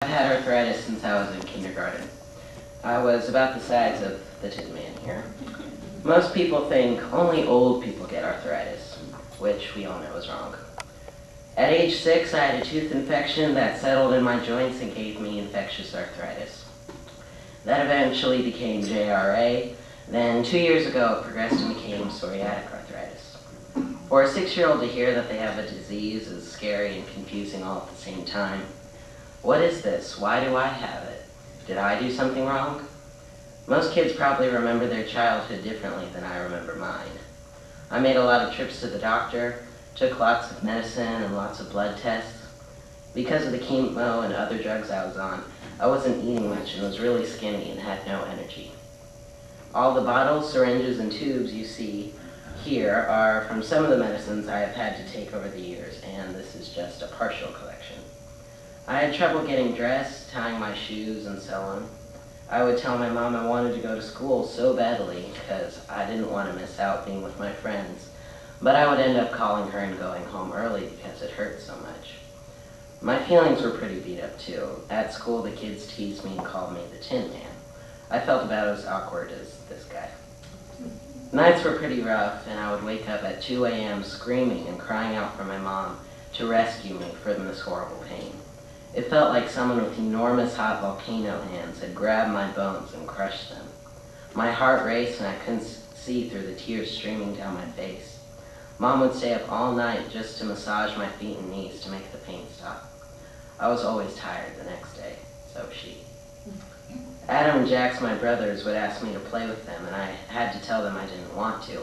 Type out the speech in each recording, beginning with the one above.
I've had arthritis since I was in kindergarten. I was about the size of the Tin Man here. Most people think only old people get arthritis, which we all know is wrong. At age 6, I had a tooth infection that settled in my joints and gave me infectious arthritis. That eventually became JRA. Then 2 years ago, it progressed and became psoriatic arthritis. For a 6-year-old to hear that they have a disease is scary and confusing all at the same time. What is this? Why do I have it? Did I do something wrong? Most kids probably remember their childhood differently than I remember mine. I made a lot of trips to the doctor, took lots of medicine and lots of blood tests. Because of the chemo and other drugs I was on, I wasn't eating much and was really skinny and had no energy. All the bottles, syringes, and tubes you see here are from some of the medicines I have had to take over the years, and this is just a partial collection. I had trouble getting dressed, tying my shoes, and so on. I would tell my mom I wanted to go to school so badly because I didn't want to miss out being with my friends, but I would end up calling her and going home early because it hurt so much. My feelings were pretty beat up too. At school, the kids teased me and called me the Tin Man. I felt about as awkward as this guy. Nights were pretty rough, and I would wake up at 2 a.m. screaming and crying out for my mom to rescue me from this horrible pain. It felt like someone with enormous hot volcano hands had grabbed my bones and crushed them. My heart raced and I couldn't see through the tears streaming down my face. Mom would stay up all night just to massage my feet and knees to make the pain stop. I was always tired the next day, so was she. Adam and Jax, my brothers, would ask me to play with them, and I had to tell them I didn't want to.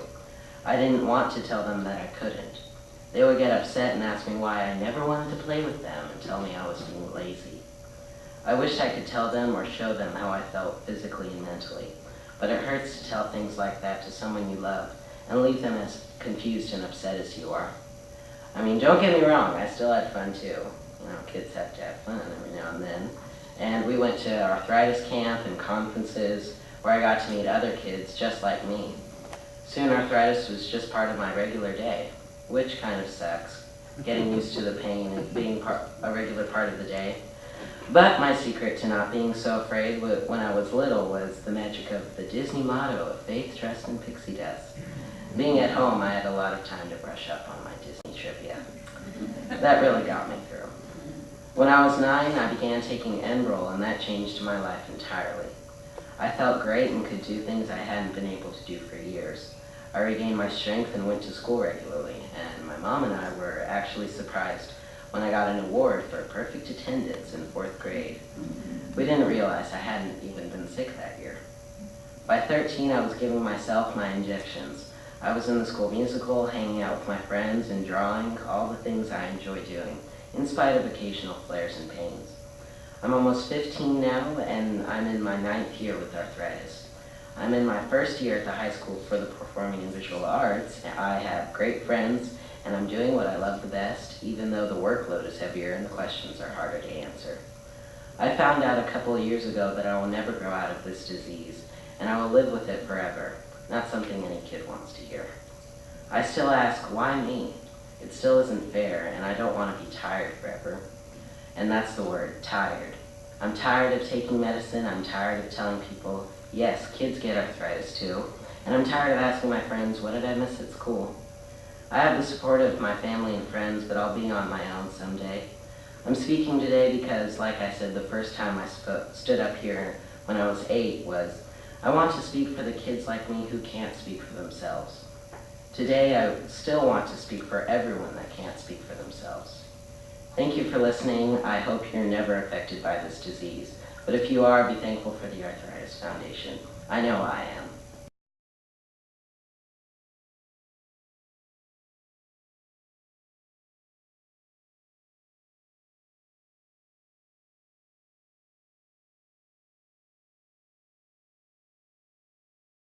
I didn't want to tell them that I couldn't. They would get upset and ask me why I never wanted to play with them and tell me I was being lazy. I wished I could tell them or show them how I felt physically and mentally, but it hurts to tell things like that to someone you love and leave them as confused and upset as you are. I mean, don't get me wrong, I still had fun too. You know, kids have to have fun every now and then. And we went to arthritis camp and conferences where I got to meet other kids just like me. Soon arthritis was just part of my regular day, which kind of sucks, getting used to the pain and being a regular part of the day. But my secret to not being so afraid when I was little was the magic of the Disney motto of faith, trust, and pixie dust. Being at home, I had a lot of time to brush up on my Disney trivia. That really got me through. When I was 9, I began taking Enroll, and that changed my life entirely. I felt great and could do things I hadn't been able to do for years. I regained my strength and went to school regularly, and my mom and I were actually surprised when I got an award for perfect attendance in 4th grade. We didn't realize I hadn't even been sick that year. By 13, I was giving myself my injections. I was in the school musical, hanging out with my friends, and drawing, all the things I enjoy doing, in spite of occasional flares and pains. I'm almost 15 now, and I'm in my 9th year with arthritis. I'm in my 1st year at the high school for the performing and visual arts. I have great friends, and I'm doing what I love the best, even though the workload is heavier and the questions are harder to answer. I found out a couple of years ago that I will never grow out of this disease, and I will live with it forever, not something any kid wants to hear. I still ask, why me? It still isn't fair, and I don't want to be tired forever. And that's the word, tired. I'm tired of taking medicine, I'm tired of telling people, yes, kids get arthritis too, and I'm tired of asking my friends, what did I miss at school? I have the support of my family and friends, but I'll be on my own someday. I'm speaking today because, like I said, the first time I stood up here when I was 8 was, I want to speak for the kids like me who can't speak for themselves. Today, I still want to speak for everyone that can't speak for themselves. Thank you for listening. I hope you're never affected by this disease. But if you are, be thankful for the Arthritis Foundation. I know I am.